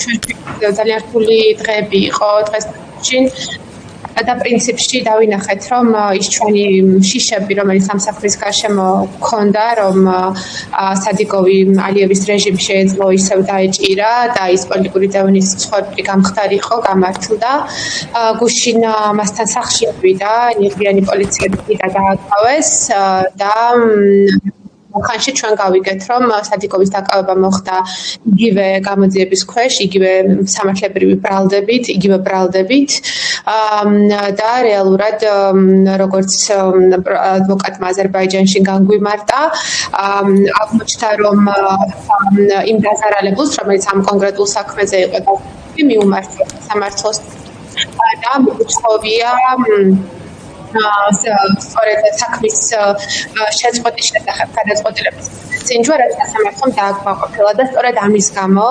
ჩვენ ძალიან რთული დღეები იყო დღესში და პრინციპში დავინახეთ, რომ ის ჩვენი შიშები, რომელიც ამ საქმის გარშემო გქონდა, რომ სადიკოვი ალიევის რეჟიმი შეეძლო ისევ დაეჭირა და ის პოლიტიკური დევნის ცხოვრება გამხდარი იყო, გამართლდა. გუშინ მასთან სახლში ავიდა ნიღბიანი პოლიციები და დააკავეს და ხანში ჩვენ გავიგეთ, რომ სადიკოვის დაკავება მოხდა იგივე გამოძიების ქვეშ, იგივე სამართლებრივი ბრალდებით, იგივე ბრალდებით და რეალურად როგორც ადვოკატმა აზერბაიჯანში განგვიმარტა, აღმოჩნდა, რომ იმ დაზარალებულს, რომელიც ამ კონკრეტულ საქმეზე იყო, მიუმართლა სამართლოს და მოუწოვია სწორედ საქმის შეწყვეტის შესახებ გადაწყვეტილების წინჯვა, რაც სასამართლომ დააკმაყოფილა და სწორედ ამის გამო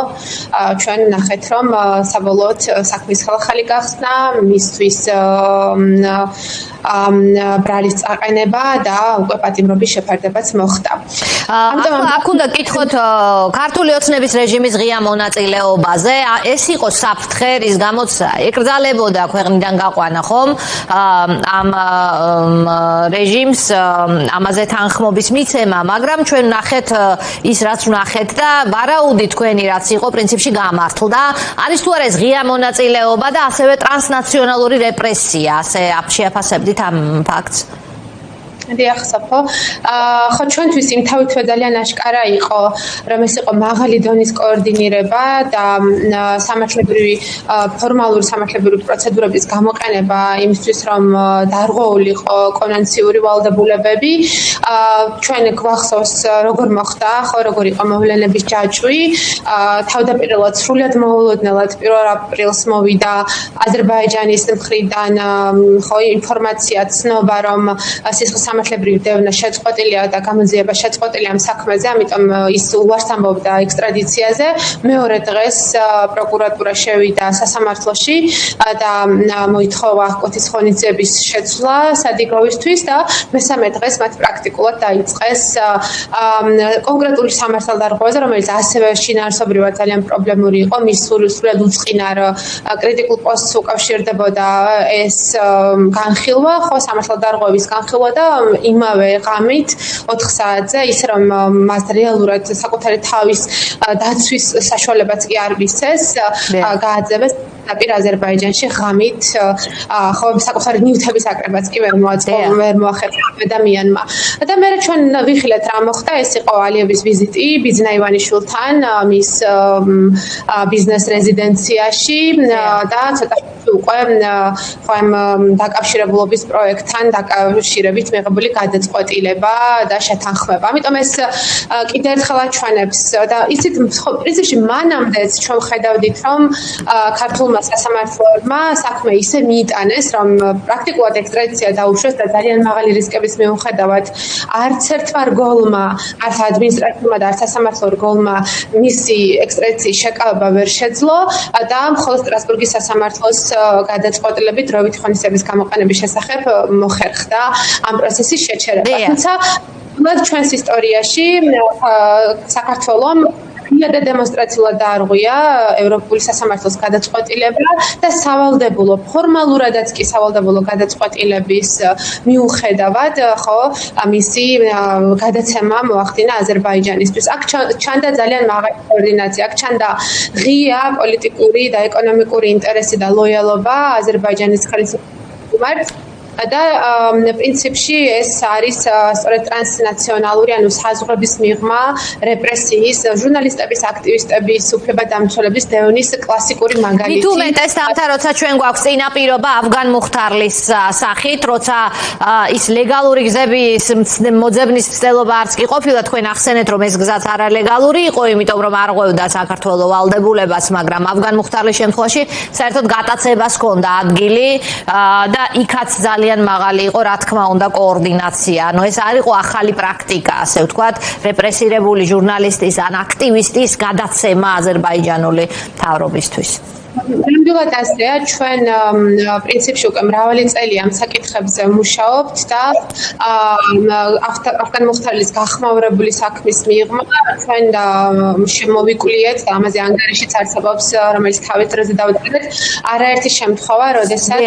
ჩვენ ვნახეთ, რომ საბოლოოდ საქმის ხალხალი გახსნა, მისთვის ბრალის წაყენება და უკვე პატიმრობის შეფარდებაც მოხდა. აქ უნდა გკითხოთ ქართული ოცნების რეჟიმის ღია მონაწილეობაზე. ეს იყო საფრთხე, რის გამოც ეკრძალებოდა ქვეყნიდან გაყვანა, ხომ? ამ რეჟიმს ამაზე თანხმობის მიცემა, მაგრამ ჩვენ ვნახეთ ის რაც ვნახეთ და ვარაუდი თქვენი რაც იყო პრინციპში გამართლდა. არის თუ არა ეს ღია მონაწილეობა და ასევე ტრანსნაციონალური რეპრესია, ასე შეაფასებდით ამ ფაქტს? დიახ, საფო. ხო, ჩვენთვის იმთავითვე ძალიან აშკარა იყო, რომ ეს იყო მაღალი დონის კოორდინირება და სამართლებრივი ფორმალური სამართლებრივი პროცედურების გამოყენება იმისთვის, რომ დარღვეულიყო კონვენციური ვალდებულებები. ჩვენ გვახსოვს როგორ მოხდა, ხო, როგორ იყო მოვლენების ჯაჭვი. თავდაპირველად სრულად მოულოდნელად 1 აპრილს მოვიდა აზერბაიჯანის მხრიდან ხო ინფორმაცია ცნობა, რომ სისხლის სამართლებრივი დევნა შეწყვეტილია და გამოძიება შეწყვეტილია ამ საქმეზე, ამიტომ ის უარს ამბობდა ექსტრადიციაზე. მეორე დღეს პროკურატურა შევიდა სასამართლოში და მოითხოვა კვეთის ღონისძიების შეცვლა სადიკოვისთვის და მესამე დღეს მათ პრაქტიკულად დაიწყეს კონკრეტული სამართალდარღვევაზე, რომელიც ასევე შინაარსობრივად ძალიან პრობლემური იყო. მის სრულად უწყინარ კრიტიკულ პოსტს უკავშირდებოდა ეს განხილვა, ხო, სამართალდარღვევის განხილვა და იმავე ღამით 4 საათზე ისე რომ მას რეალურად საკუთარი თავის დაცვის საშუალებაც კი არ მისცეს, გააძევეს დაპირ აზერბაიჯანში ღამით, ხო, საკუთარი ნივთების აკრებაც კი ვერ მოახერხა ადამიანმა. და მე ჩვენ ვიხილეთ რა მოხდა, ეს იყო ალიევის ვიზიტი ბიძინა ივანიშვილთან მის ბიზნეს რეზიდენციაში და ცოტა უკვე ხო ამ დაკავშირებულობის პროექტთან დაკავშირებით მიღებული გადაწყვეტილება და შეთანხმება. ამიტომ ეს კიდევ ერთხელ აჩვენებს და ისიც პრინციპში მანამდეც ჩვენ ხედავდით, რომ ქართულმა სასამართლოებმა საქმე ისე მიიტანეს, რომ პრაქტიკულად ექსტრადიცია დაუშვეს და ძალიან მაღალი რისკების მიუხედავად არც ერთმა რგოლმა, არც ადმინისტრაციულმა და არც სასამართლო რგოლმა მისი ექსტრადიციის შეკავება ვერ შეძლო და მხოლოდ სტრასბურგის სასამართლოს გადაწყვეტილებით დროებით ღონისძიების გამოყენების შესახებ მოხერხდა ამ პროცესის შეჩერება. თუმცა ჩვენს ისტორიაში საქართველომ და დემონსტრაციულად დაარღვია ევროპული სასამართლოს გადაწყვეტილება და სავალდებულო ფორმალურადაც კი სავალდებულო გადაწყვეტილების მიუხედავად, ხო, მისი გადაცემა მოახდინა აზერბაიჯანისთვის. აქ ჩანდა ძალიან მაღალი კოორდინაცია, აქ ჩანდა ღია პოლიტიკური და ეკონომიკური ინტერესი და ლოიალობა აზერბაიჯანის ხელისუფლებასთან და პრინციპში ეს არის სწორედ ტრანსნაციონალური, ანუ საზღვრების მიღმა რეპრესიის, ჟურნალისტების, აქტივისტების, უფლებადამცველების დევნის კლასიკური მაგალითი. მით უმეტეს თამთა, როცა ჩვენ გვაქვს წინაპირობა ავგან მუხთარლის სახით, როცა ის ლეგალური გზების მოძებნის მცდელობა არც კი ყოფილა, თქვენ ახსენეთ, რომ ეს გზაც არალეგალური იყო, იმიტომ რომ არ ღვევდა საქართველოს ვალდებულებას, მაგრამ ავგან მუხთარლის შემთხვევაში საერთოდ გატაცებას ჰქონდა ადგილი და იქაც ძალიან მაღალი იყო, რა თქმა უნდა, კოორდინაცია. ანუ ეს არ იყო ახალი პრაქტიკა, ასე ვთქვათ, რეპრესირებული ჟურნალისტის ან აქტივისტის გადაცემა აზერბაიჯანული მთავრობისთვის. ნამდვილად ასეა, ჩვენ პრინციპში უკვე მრავალი წელი ამ საკითხებზე მუშაობთ და ავგან მუხთარლის გახმაურებული საქმის მიღმა ჩვენ შემოვიკვლიეთ და ამაზე ანგარიშიც არსებობს, რომელიც თავის დროზე დავწერეთ, არაერთი შემთხვევა, როდესაც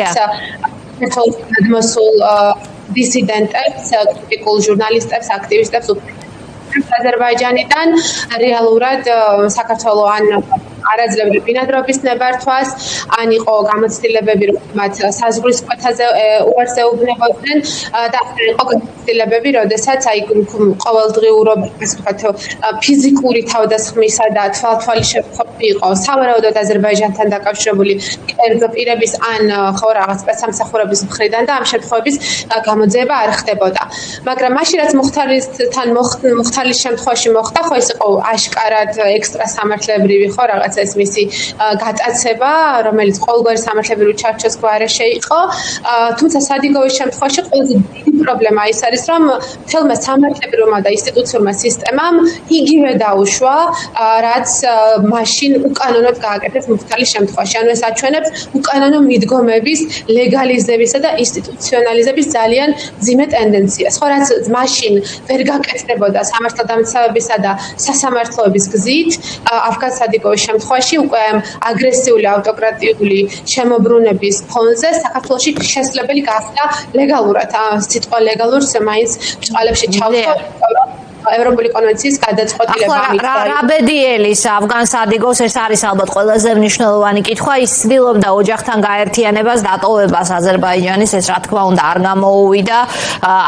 გადმოსულ დისიდენტებს, კრიტიკულ ჟურნალისტებს, აქტივისტებს აზერბაიჯანიდან რეალურად საქართველოს ან არაძლევრი ბინადრობის ნებართვას, ან იყო გამოცდილებები, რომ მათ საზღვრის კვეთაზე უარს ეუბნებოდნენ და იყო გამოცდილებები, როდესაც ყოველდღიურობა, ასე ვთქვათ, ფიზიკური თავდასხმისა და თვალთვალი შეფხვები იყო სავარაუდოდ აზერბაიჯანთან დაკავშირებული კერძო პირების ან ხო რაღაც სპეცსამსახურების მხრიდან და ამ შემთხვევების გამოძიება არ ხდებოდა. მაგრამ მაშინ რაც მუხთარლის შემთხვევაში მოხდა, ხო ეს იყო აშკარად ექსტრა სამართლებრივი ხო რაღაც ეს მისი გატაცება, რომელიც ყოველგვარი სამართლებრივი ჩარჩოს გვარეშე იყო. თუმცა სადიგოვის შემთხვევაში ყველაზე დიდი პრობლემა ის არის, რომ მთელმა სამართლებრივმა და ინსტიტუციურმა სისტემამ იგივე დაუშვა, რაც მაშინ უკანონოდ გააკეთეს მუხთარლის შემთხვევაში. ანუ ეს აჩვენებს უკანონო მიდგომების ლეგალიზებისა და ინსტიტუციონალიზების ძალიან მძიმე ტენდენციას. ხო, რაც მაშინ ვერ გაკეთდებოდა სამართალდამცავებისა და სასამართლოების გზით, ავგან-სადიგოვის შემთხვევაში უკვე აგრესიული ავტოკრატიული შემოbrunების ფონზე საქართველოში შესაძლებელი გახდა ლეგალურად სიტყვა ლეგალურს მაინც ბრჭყალებში ჩავთვალ ევროპული კონვენციის გადაწყვეტილება. რა ბედიელის ავგან-სადიგოს ეს არის ალბათ ყველაზე მნიშვნელოვანი კითხვა, ის ცდილობდა ოჯახთან გაერთიანებას, დატოვებას აზერბაიჯანის, ეს რა თქმა უნდა არ გამოუვიდა,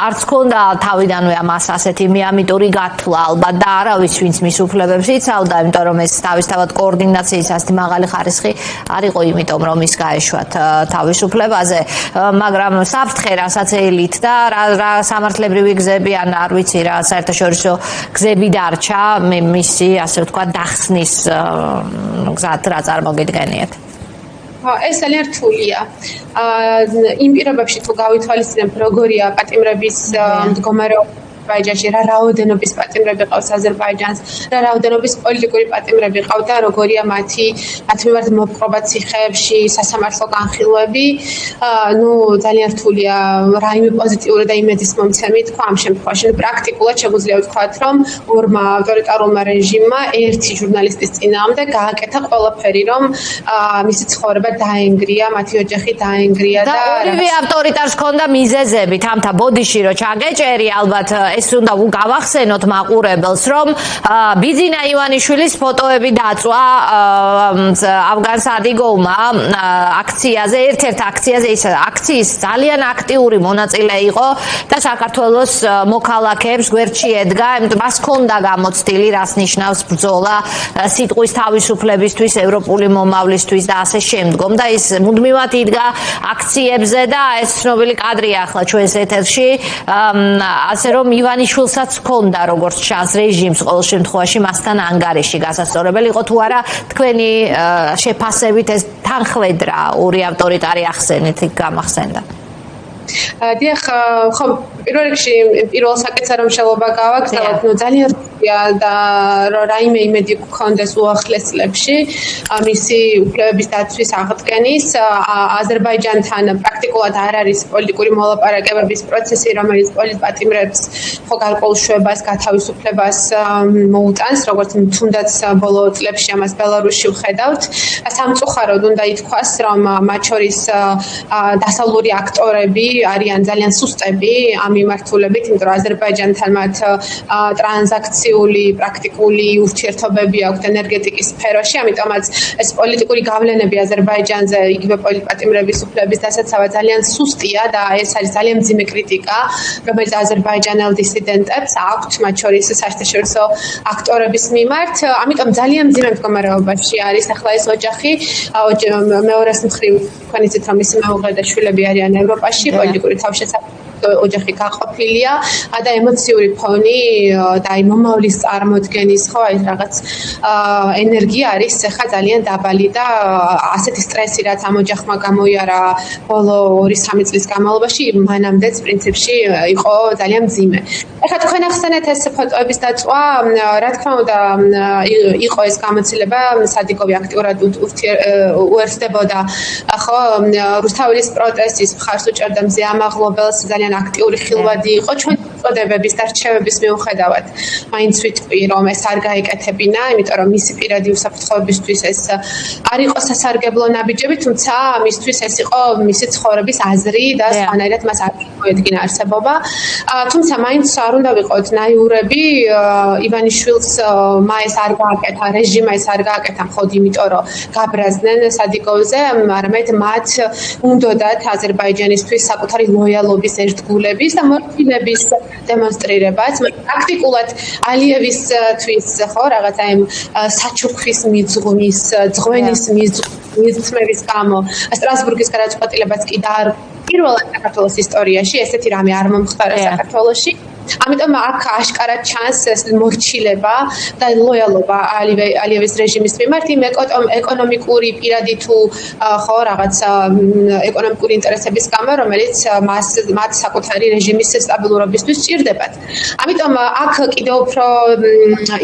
არც ჰქონდა თავიდანვე ამას ასეთი მიამიტური გათვლა ალბათ და არავის ვინც მის უფლებებს იცავდა, იმიტომ რომ ეს თავისთავად კოორდინაციის ასეთი მაღალი ხარისხი არ იყო, იმიტომ რომ ის გაეშვათ თავისუფლებაზე, მაგრამ საფრთხე რასაც ელით და რა სამართლებრივი გზები ან არ ვიცი რა საერთაშორისო გზები დარჩა მისი ასე ვთქვათ დახსნის გზად რა წარმოგიდგენიათ? ეს ძალიან რთულია. იმ პირობებში თუ გავითვალისწინებთ როგორია პატიმრების მდგომარეობა აზერბაიჯანში, რა რაოდენობის პატიმრები ყავს აზერბაიჯანს, რა რაოდენობის პოლიტიკური პატიმრები ყავდა, როგორია მათ მიმართ მოპყრობა ციხეებში, სასამართლო განხილვები, ძალიან რთულია რაიმე პოზიტიური და იმედის მომცემი თქვა ამ შემთხვევაში. პრაქტიკულად შეგვიძლია ვთქვათ, რომ ორმა ავტორიტარულმა რეჟიმმა ერთი ჟურნალისტის წინააღმდეგ გააკეთა ყველაფერი, რომ მისი ცხოვრება დაენგრია, მათი ოჯახი დაენგრია და ორივე ავტორიტარს ჰქონდა მიზეზები, თამთა ბოდიში რო ჩაგეჭერი ალბათ ეს უნდა გავახსენოთ მაყურებელს, რომ ბიძინა ივანიშვილის ფოტოები დაწვა ავგან-სადიგოვმა აქციაზე, ერთ-ერთ აქციაზე, ის აქციის ძალიან აქტიური მონაწილე იყო და საქართველოს მოქალაქეებს გვერდში ედგა, იმიტომ მას ჰქონდა გამოცდილი, რას ნიშნავს ბრძოლა სიტყვის თავისუფლებისთვის, ევროპული მომავლისთვის და ასე შემდგომ და ის მუდმივად იდგა აქციებზე და ეს ცნობილი კადრია ახლა ჩვენს ეთერში, ასე რომ ივანიშვილსაც ჰქონდა როგორც ჩანს რეჟიმს ყოველ შემთხვევაში მასთან ანგარიში გასასწორებელი იყო თუ არა თქვენი შეფასებით ეს თანხლედრა ორი ავტორიტარი ახსენით გამახსენდა. დიახ, ხო, პირველ რიგში პირველ საკითხზე რომ შელობა გავაქვს, ძალიან რთულია და რაიმე იმედი გქონდეს უახლეს წლებში მისი უფლებების დაცვის აღდგენის. აზერბაიჯანთან პრაქტიკულად არ არის პოლიტიკური მოლაპარაკებების პროცესი, რომელიც პოლიტპატიმრებს ხო გარკვეულ შვებას, გათავისუფლებას მოუტანს, როგორც თუნდაც ბოლო წლებში ამას ბელარუსში ვხედავთ. სამწუხაროდ უნდა ითქვას, რომ მათ შორის დასავლური აქტორები არიან ძალიან სუსტები ამ მიმართულებით, იმიტომ რომ აზერბაიჯანთან მათ ტრანზაქციული, პრაქტიკული ურთიერთობები აქვთ ენერგეტიკის სფეროში, ამიტომაც ეს პოლიტიკური გავლენები აზერბაიჯანზე, იგივე პოლიტპატიმრების უფლების დასაცავად ძალიან სუსტია და ეს არის ძალიან მძიმე კრიტიკა, რომელიც აზერბაიჯანელ დისიდენტებს აქვთ, მათ შორის საერთაშორისო აქტორების მიმართ. ამიტომ ძალიან მძიმე მდგომარეობაში არის ახლა ეს ოჯახი, მეორეს მხრივ თქვენ იცით რომ მისი მეუღლე და შვილები არიან ევროპაში, პოლიტიკური თავშესაფრები ოჯახი გაყოფილია და ემოციური ფონი და აი მომავლის წარმოდგენის ხო აი რაღაც ენერგია არის ხა ძალიან დაბალი და ასეთი სტრესი რაც ამ ოჯახმა გამოიარა ბოლო 2-3 წლის განმავლობაში მანამდეც პრინციპში იყო ძალიან მძიმე. ეხლა თქვენ ახსენეთ ეს ფოტოების დაწვა, რა თქმა უნდა იყო ეს გამოცდილება სადიკოვი აქტიურად უერთდებოდა ხო რუსთაველის პროტესტის მხარს უჭერდა მზე ამაღლობელს ძალიან აქტიური ხილვადი იყო ჩვენ წოდებების და რჩევების მიუხედავად მაინც ვიტყვი რომ ეს არ გაეკეთებინა იმიტომ რომ მისი პირადი უსაფრთხოებისთვის ეს არ იყო სასარგებლო ნაბიჯები თუმცა მისთვის ეს იყო მისი ცხოვრების აზრი და სხვანაირად მას არ მოედგინა არსებობა თუმცა მაინც არ უნდა ვიყოთ ნაიურები ივანიშვილს ეს არ გააკეთა რეჟიმმა ეს არ გააკეთა მხოლოდ იმიტომ რომ გაბრაზდნენ სადიკოვზე არამედ მათ უნდათ აზერბაიჯანისთვის საკუთარი ლოიალობის ერთგულების და მორჩილების დემონსტრირებაც პრაქტიკულად ალიევისთვის ხო რაღაცა იმ საჩუქრის მიძღვნის ძღვენის მიზწმების გამო სტრასბურგის გადაწყვეტილებაც კი და პირველად საქართველოს ისტორიაში ესეთი რამე არ მომხდარა საქართველოში ამიტომ აქ აშკარად ჩანს ეს მორჩილება და ლოიალობა ალიევის რეჟიმის მიმართ იმ ეკონომიკური პირადი თუ ხო რაღაც ეკონომიკური ინტერესების გამო რომელიც მათ საკუთარი რეჟიმის სტაბილურობისთვის სჭირდებათ. ამიტომ აქ კიდევ უფრო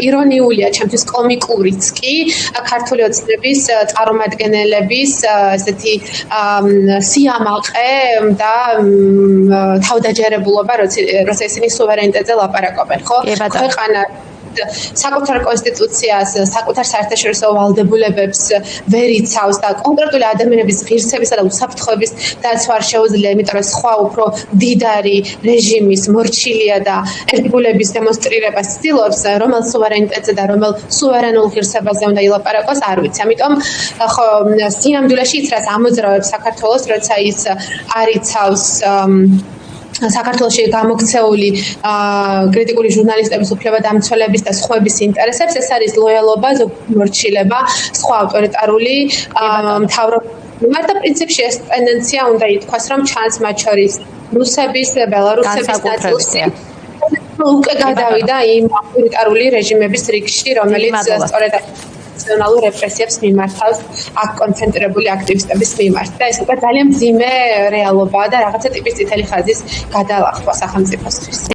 ირონიულია ჩემთვის კომიკურიც კი ქართული ოცნების წარმომადგენლების ესეთი სიამაყე და თავდაჯერებულობა როცა ისინი სუვერენიტეტზე ლაპარაკობენ, ხო? ქვეყანა საკუთარ კონსტიტუციას, საკუთარ საერთაშორისო ვალდებულებებს ვერ იცავს და კონკრეტული ადამიანების ღირსებისა და უსაფრთხოების დაცვა არ შეუძლია, იმიტომ რომ სხვა უფრო დიდარი რეჟიმის მორჩილია და ერთგულების დემონსტრირებას ცდილობს, რომელ სუვერენიტეტზე და რომელ სუვერენულ ღირსებაზე უნდა ილაპარაკოს, არ ვიცი. ამიტომ ხო სინამდვილეში ის რაც ამოძრავებს საქართველოს, როცა ის არ იცავს საქართველოში გამოქცეული კრიტიკული ჟურნალისტების უფლებადამცველების და სხვების ინტერესებს ეს არის ლოიალობა, მორჩილება, სხვა ავტორიტარული მთავრობების და პრინციპში ეს ტენდენცია უნდა ითქვას, რომ ჩანს მათ შორის რუსების, ბელარუსების ნაწილში უკვე გადავიდა იმ ავტორიტარული რეჟიმების რიგში, რომელიც სწორედ ნაციონალურ რეპრესიებს მიმართავს აქ კონცენტრირებული აქტივისტების მიმართ და ეს უკვე ძალიან მძიმე რეალობაა და რაღაცა ტიპის წითელი ხაზის გადალახვა სახელმწიფოსთვის.